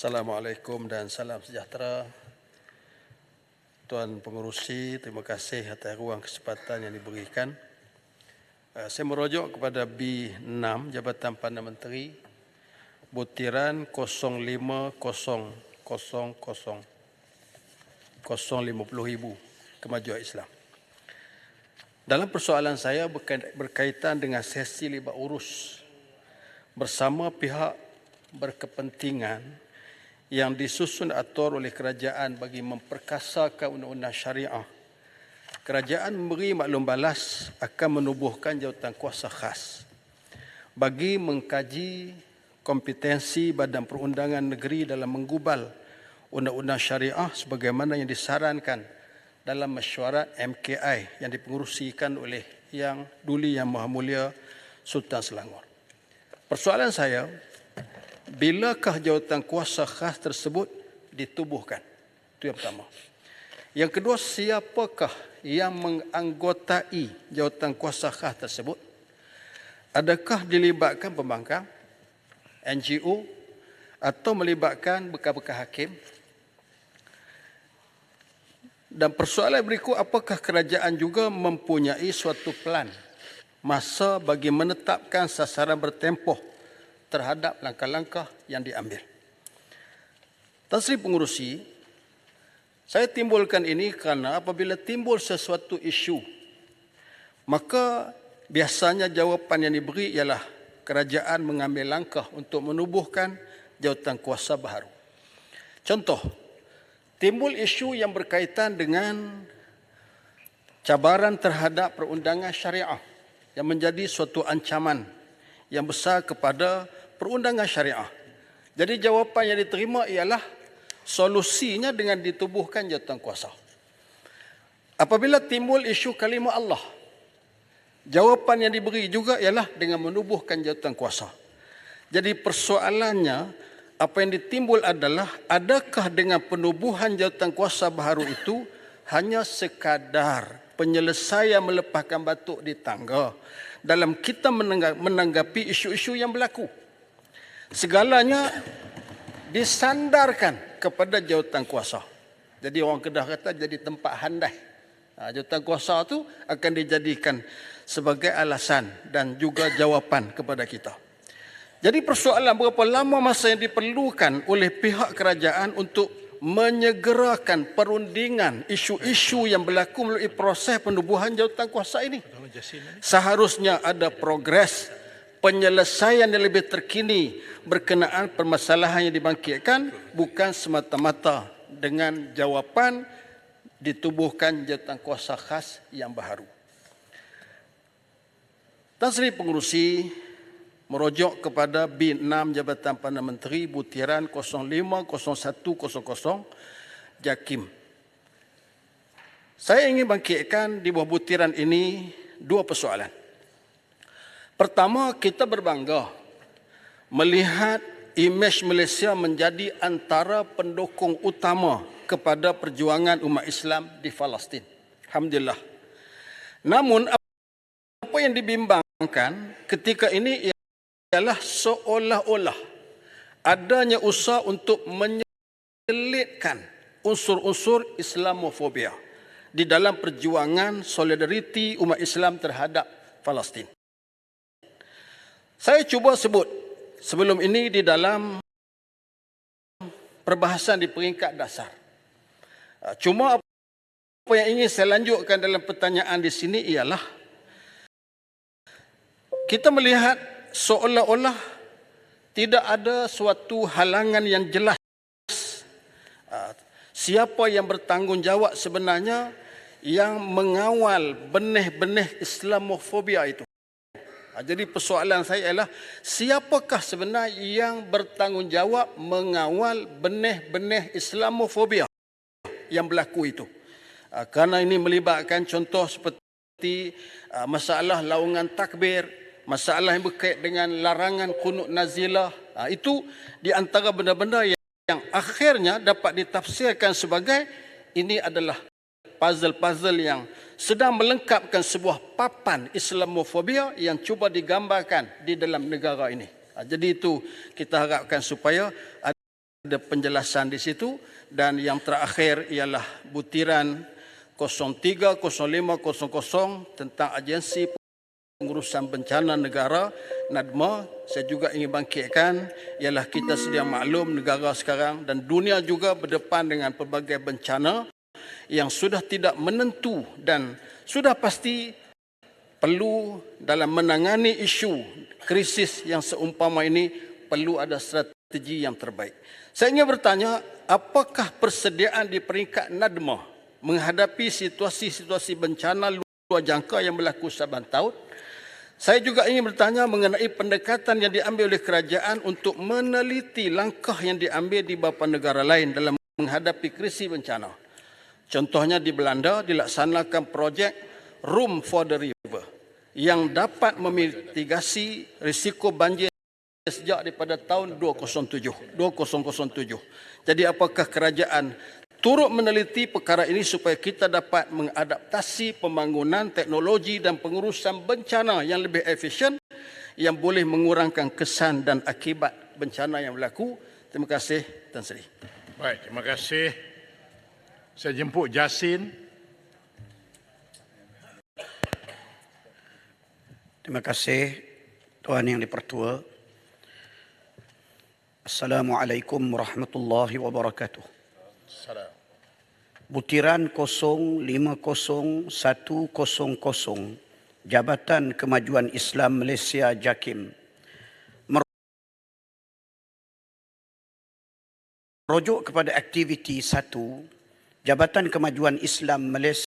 Assalamualaikum dan salam sejahtera. Tuan Pengerusi, terima kasih atas ruang kesempatan yang diberikan. Saya merujuk kepada B6 Jabatan Perdana Menteri butiran 05000050 Kemajuan Islam. Dalam persoalan saya berkaitan dengan sesi libat urus bersama pihak berkepentingan yang disusun atur oleh kerajaan bagi memperkasakan undang-undang syariah. Kerajaan memberi maklum balas akan menubuhkan jawatan kuasa khas bagi mengkaji kompetensi Badan Perundangan Negeri dalam menggubal undang-undang syariah sebagaimana yang disarankan dalam mesyuarat MKI yang dipengerusikan oleh Yang Duli Yang Maha Mulia Sultan Selangor. Persoalan saya, bilakah jawatan kuasa khas tersebut ditubuhkan? Itu yang pertama. Yang kedua, siapakah yang menganggotai jawatan kuasa khas tersebut? Adakah dilibatkan pembangkang, NGO atau melibatkan bekas-bekas hakim? Dan persoalan berikut, apakah kerajaan juga mempunyai suatu plan masa bagi menetapkan sasaran bertempoh terhadap langkah-langkah yang diambil? Tan Sri Pengerusi, saya timbulkan ini kerana apabila timbul sesuatu isu, maka biasanya jawapan yang diberi ialah kerajaan mengambil langkah untuk menubuhkan jawatan kuasa baharu. Contoh, timbul isu yang berkaitan dengan cabaran terhadap perundangan syariah yang menjadi suatu ancaman yang besar kepada perundangan syariah. Jadi jawapan yang diterima ialah solusinya dengan ditubuhkan jawatan kuasa. Apabila timbul isu kalimah Allah, jawapan yang diberi juga ialah dengan menubuhkan jawatan kuasa. Jadi persoalannya, apa yang ditimbul adalah adakah dengan penubuhan jawatan kuasa baharu itu hanya sekadar penyelesaian melepaskan batuk di tangga dalam kita menanggapi isu-isu yang berlaku. Segalanya disandarkan kepada jawatan kuasa. Jadi orang Kedah kata jadi tempat handai. Jawatan kuasa itu akan dijadikan sebagai alasan dan juga jawapan kepada kita. Jadi persoalan berapa lama masa yang diperlukan oleh pihak kerajaan untuk menyegerakan perundingan isu-isu yang berlaku melalui proses penubuhan jawatan kuasa ini. Seharusnya ada progres penyelesaian yang lebih terkini berkenaan permasalahan yang dibangkitkan, bukan semata-mata dengan jawapan ditubuhkan jawatan kuasa khas yang baharu. Tan Sri Pengerusi merujuk kepada B6 Jabatan Perdana Menteri butiran 050100 JAKIM. Saya ingin bangkitkan di bawah butiran ini dua persoalan. Pertama, kita berbangga melihat imej Malaysia menjadi antara pendukung utama kepada perjuangan umat Islam di Palestin. Alhamdulillah. Namun apa yang dibimbangkan ketika ini ialah seolah-olah adanya usaha untuk menyelitkan unsur-unsur Islamofobia di dalam perjuangan solidariti umat Islam terhadap Palestin. Saya cuba sebut sebelum ini di dalam perbahasan di peringkat dasar. Cuma apa yang ingin saya lanjutkan dalam pertanyaan di sini ialah kita melihat seolah-olah tidak ada suatu halangan yang jelas. Siapa yang bertanggungjawab sebenarnya yang mengawal benih-benih Islamofobia itu? Jadi persoalan saya ialah siapakah sebenarnya yang bertanggungjawab mengawal benih-benih Islamofobia yang berlaku itu? Kerana ini melibatkan contoh seperti masalah laungan takbir, masalah yang berkait dengan larangan qunut nazilah. Itu di antara benda-benda yang akhirnya dapat ditafsirkan sebagai ini adalah puzzle-puzzle yang sedang melengkapkan sebuah papan Islamofobia yang cuba digambarkan di dalam negara ini. Jadi itu kita harapkan supaya ada ada penjelasan di situ. Dan yang terakhir ialah butiran 030500 tentang Agensi Pengurusan Bencana Negara NADMA. Saya juga ingin bangkitkan ialah kita sedia maklum negara sekarang dan dunia juga berdepan dengan pelbagai bencana yang sudah tidak menentu dan sudah pasti perlu dalam menangani isu krisis yang seumpama ini perlu ada strategi yang terbaik. Saya ingin bertanya, apakah persediaan di peringkat NADMA menghadapi situasi-situasi bencana luar jangka yang berlaku saban tahun? Saya juga ingin bertanya mengenai pendekatan yang diambil oleh kerajaan untuk meneliti langkah yang diambil di beberapa negara lain dalam menghadapi krisis bencana. Contohnya di Belanda dilaksanakan projek Room for the River yang dapat memitigasi risiko banjir sejak daripada tahun 2007. Jadi apakah kerajaan turut meneliti perkara ini supaya kita dapat mengadaptasi pembangunan teknologi dan pengurusan bencana yang lebih efisien yang boleh mengurangkan kesan dan akibat bencana yang berlaku. Terima kasih, Tan Sri. Baik, terima kasih. Saya jemput Jasin. Terima kasih Tuan Yang Dipertua. Assalamualaikum warahmatullahi wabarakatuh. Butiran 050100 Jabatan Kemajuan Islam Malaysia JAKIM merujuk kepada aktiviti 1 Jabatan Kemajuan Islam Malaysia